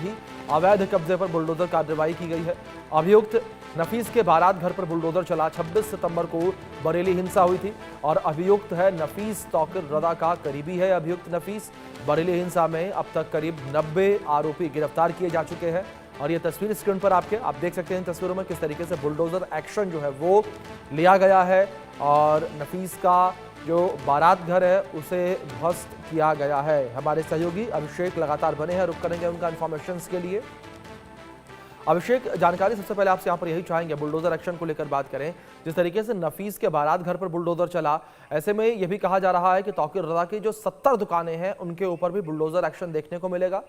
भी अवैध कब्जे पर बुलडोजर कार्रवाई की गई है। अभियुक्त नफीस के बारात घर पर बुलडोजर चला। 26 सितंबर को बरेली हिंसा हुई थी और अभियुक्त है नफीस तौकीर रजा का करीबी है। अभियुक्त नफीस बरेली हिंसा में अब तक करीब 90 आरोपी गिरफ्तार किए जा चुके हैं। और ये तस्वीर स्क्रीन पर आप देख सकते हैं तस्वीरों में किस तरीके से बुलडोजर एक्शन जो है वो लिया गया है और नफीस का जो बारात घर है उसे ध्वस्त किया गया है। हमारे सहयोगी अभिषेक लगातार बने हैं, रुक करेंगे उनका इन्फॉर्मेशन के लिए। अभिषेक, जानकारी सबसे पहले आपसे यहाँ पर यही चाहेंगे, बुलडोजर एक्शन को लेकर बात करें। जिस तरीके से नफीस के बारात घर पर बुलडोजर चला, ऐसे में यह भी कहा जा रहा है कि तौकीर रजा की जो 70 दुकानें हैं उनके ऊपर भी बुलडोजर एक्शन देखने को मिलेगा।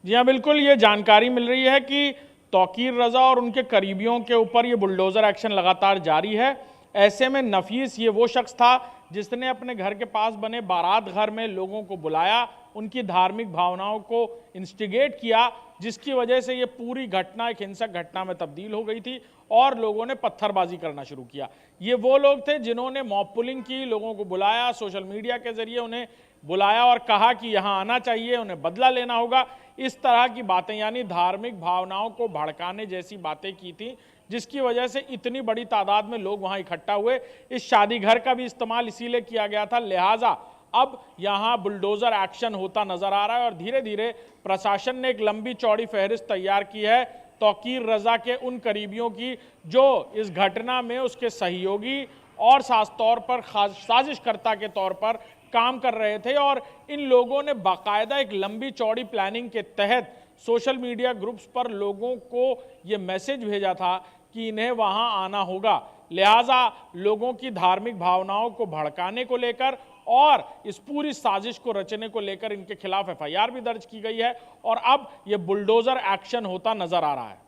जी हाँ, बिल्कुल ये जानकारी मिल रही है कि तौकीर रजा और उनके करीबियों के ऊपर ये बुलडोजर एक्शन लगातार जारी है। ऐसे में नफीस ये वो शख्स था जिसने अपने घर के पास बने बारात घर में लोगों को बुलाया, उनकी धार्मिक भावनाओं को इंस्टिगेट किया, जिसकी वजह से ये पूरी घटना एक हिंसक घटना में तब्दील हो गई थी और लोगों ने पत्थरबाजी करना शुरू किया। ये वो लोग थे जिन्होंने मॉब पुलिंग की, लोगों को बुलाया, सोशल मीडिया के जरिए उन्हें बुलाया और कहा कि यहाँ आना चाहिए, उन्हें बदला लेना होगा। इस तरह की बातें, यानी धार्मिक भावनाओं को भड़काने जैसी बातें की थी, जिसकी वजह से इतनी बड़ी तादाद में लोग वहां इकट्ठा हुए। इस शादी घर का भी इस्तेमाल इसीलिए किया गया था, लिहाजा अब यहां बुलडोजर एक्शन होता नजर आ रहा है और धीरे धीरे प्रशासन ने एक लंबी चौड़ी फहरिस्त तैयार की है तौकीर रजा के उन करीबियों की जो इस घटना में उसके सहयोगी और खास तौर पर साजिशकर्ता के तौर पर काम कर रहे थे। और इन लोगों ने बाकायदा एक लंबी चौड़ी प्लानिंग के तहत सोशल मीडिया ग्रुप्स पर लोगों को ये मैसेज भेजा था कि इन्हें वहां आना होगा। लिहाजा लोगों की धार्मिक भावनाओं को भड़काने को लेकर और इस पूरी साजिश को रचने को लेकर इनके खिलाफ एफआईआर भी दर्ज की गई है और अब ये बुलडोजर एक्शन होता नजर आ रहा है।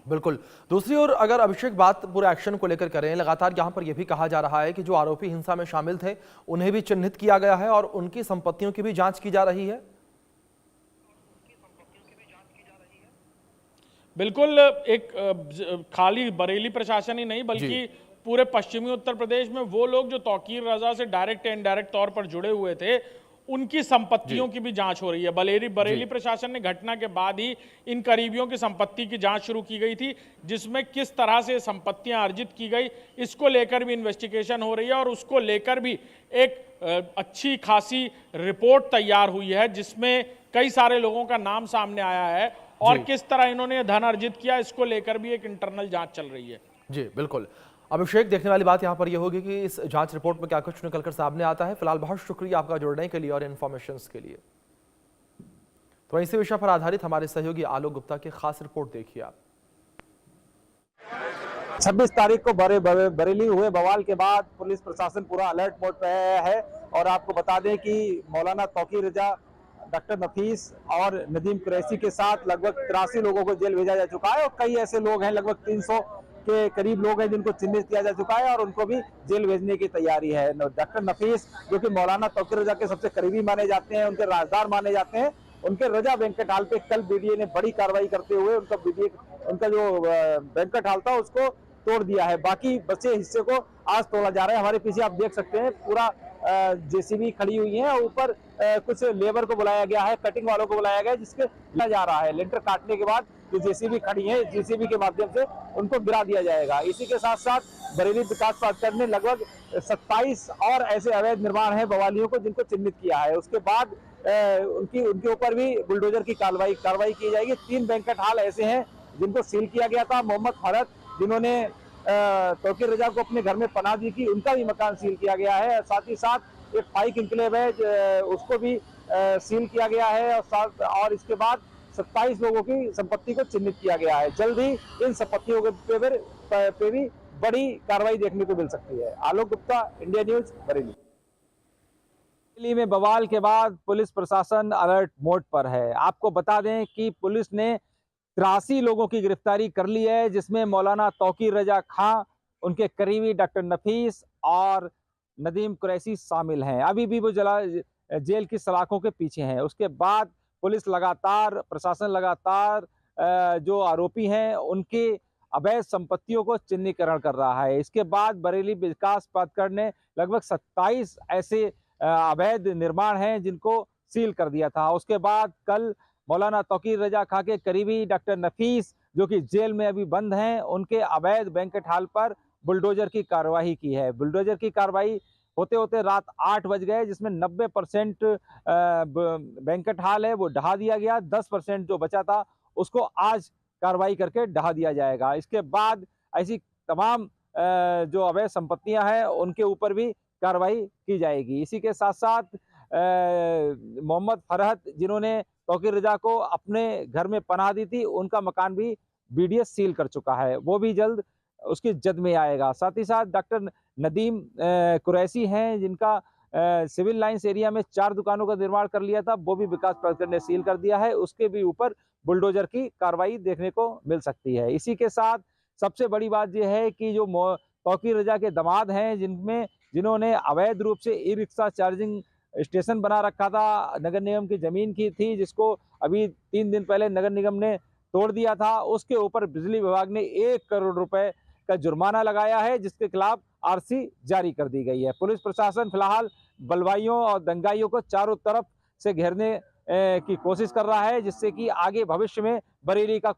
बिल्कुल। दूसरी ओर अगर अभिषेक बात पूरे एक्शन को लेकर करें, लगातार यहां पर यह भी कहा जा रहा है कि जो आरोपी हिंसा में शामिल थे उन्हें भी चिन्हित किया गया है और उनकी संपत्तियों की भी जांच की जा रही है। बिल्कुल, एक खाली बरेली प्रशासन ही नहीं बल्कि पूरे पश्चिमी उत्तर प्रदेश में वो लोग जो तौकीर रजा से डायरेक्ट या इनडायरेक्ट तौर पर जुड़े हुए थे उनकी संपत्तियों की भी जांच हो रही है। बरेली प्रशासन ने घटना के बाद ही इन करीबियों की संपत्ति की जांच शुरू की गई थी, जिसमें किस तरह से संपत्तियां अर्जित की गई इसको लेकर भी इन्वेस्टिगेशन हो रही है और उसको लेकर भी एक अच्छी खासी रिपोर्ट तैयार हुई है जिसमें कई सारे लोगों का नाम सामने आया है और किस तरह इन्होंने धन अर्जित किया इसको लेकर भी एक इंटरनल जांच चल रही है। जी बिल्कुल। अभिषेक, देखने वाली बात यहां पर यह होगी कि इस जांच रिपोर्ट में क्या कुछ निकलकर सामने आता है। फिलहाल बहुत शुक्रिया आपका जुड़ने के लिए और इन्फॉर्मेशन के लिए। तो इसी विषय पर आधारित हमारे सहयोगी आलोक गुप्ता की खास रिपोर्ट देखिए आप। 26 तारीख को बरेली हुए बवाल के बाद पुलिस प्रशासन पूरा अलर्ट मोड पे है और आपको बता दें कि मौलाना तौकीर रजा, डॉक्टर नफीस और नदीम कुरैशी के साथ लगभग 83 लोगों को जेल भेजा जा चुका है और कई ऐसे लोग हैं, लगभग 300 के करीब लोग हैं जिनको चिन्हित किया जा चुका है और उनको भी जेल भेजने की तैयारी है। डॉक्टर नफीस जो कि मौलाना तौकीर रजा के सबसे करीबी माने जाते हैं, उनके राजदार माने जाते हैं, उनके रजा बैंकेट हॉल पे कल बीडीए ने बड़ी कार्रवाई करते हुए उनका जो बैंकेट हॉल था उसको तोड़ दिया है। बाकी बचे हिस्से को आज तोड़ा जा रहा है। हमारे पीछे आप देख सकते हैं पूरा जेसीबी खड़ी हुई है और ऊपर कुछ लेबर को बुलाया गया है, कटिंग वालों को बुलाया गया है, जिसके जा रहा है। लेंटर काटने के बाद जो जेसीबी खड़ी है, जेसीबी के माध्यम से उनको गिरा दिया जाएगा। इसी के साथ साथ बरेली विकास प्राधिकरण ने लगभग 27 और ऐसे अवैध निर्माण है बवालियों को जिनको चिन्हित किया है। उसके बाद उनके ऊपर भी बुलडोजर की कार्रवाई की जाएगी। 3 बैंकेट हॉल ऐसे हैं जिनको सील किया गया था। मोहम्मद फरहत जिन्होंने तौकीर रजा को अपने घर में पनाह दी थी, उनका भी मकान सील किया गया है। साथ ही साथ एक फाइक इंक्लेव है उसको भी सील किया गया है और इसके बाद 27 लोगों की संपत्ति को चिन्हित किया गया है। जल्द ही इन संपत्तियों के पे भी बड़ी कार्रवाई देखने को मिल सकती है। Alok Gupta, India news, Bareilly. दिल्ली में बवाल के बाद पुलिस प्रशासन अलर्ट मोड पर है। आपको बता दें कि पुलिस ने 83 लोगों की गिरफ्तारी कर ली है, जिसमें मौलाना तौकीर रजा खां, उनके करीबी डॉक्टर नफीस और नदीम कुरैशी शामिल हैं। अभी भी वो जेल की सलाखों के पीछे हैं। उसके बाद प्रशासन लगातार जो आरोपी हैं उनके अवैध संपत्तियों को चिन्हीकरण कर रहा है। इसके बाद बरेली विकास प्राधिकरण ने लगभग 27 ऐसे अवैध निर्माण हैं जिनको सील कर दिया था। उसके बाद कल मौलाना तौकीर रजा खां के करीबी डॉक्टर नफीस जो कि जेल में अभी बंद हैं, उनके अवैध बैंकेट हॉल पर बुलडोजर की कार्रवाई की है। बुलडोजर की कार्रवाई होते होते रात 8 बज गए, जिसमें 90% बैंकेट हॉल है वो ढहा दिया गया। 10% जो बचा था उसको आज कार्रवाई करके ढहा दिया जाएगा। इसके बाद ऐसी तमाम जो अवैध संपत्तियां हैं उनके ऊपर भी कार्रवाई की जाएगी। इसी के साथ साथ मोहम्मद फरहत जिन्होंने तौकीर रजा को अपने घर में पनाह दी थी, उनका मकान भी बीडीएस सील कर चुका है, वो भी जल्द उसकी जद में आएगा। साथ ही साथ डॉक्टर नदीम कुरैशी हैं जिनका सिविल लाइंस एरिया में 4 दुकानों का निर्माण कर लिया था, वो भी विकास प्राधिकरण ने सील कर दिया है। उसके भी ऊपर बुलडोजर की कार्रवाई देखने को मिल सकती है। इसी के साथ सबसे बड़ी बात यह है कि जो तौकीर रजा के दामाद हैं जिन्होंने अवैध रूप से ई रिक्शा चार्जिंग स्टेशन बना रखा था, नगर निगम की जमीन की थी, जिसको अभी 3 दिन पहले नगर निगम ने तोड़ दिया था, उसके ऊपर बिजली विभाग ने 1 करोड़ रुपए का जुर्माना लगाया है, जिसके खिलाफ आरसी जारी कर दी गई है। पुलिस प्रशासन फिलहाल बलवाइयों और दंगाइयों को चारों तरफ से घेरने की कोशिश कर रहा है, जिससे कि आगे भविष्य में बरेली का कोई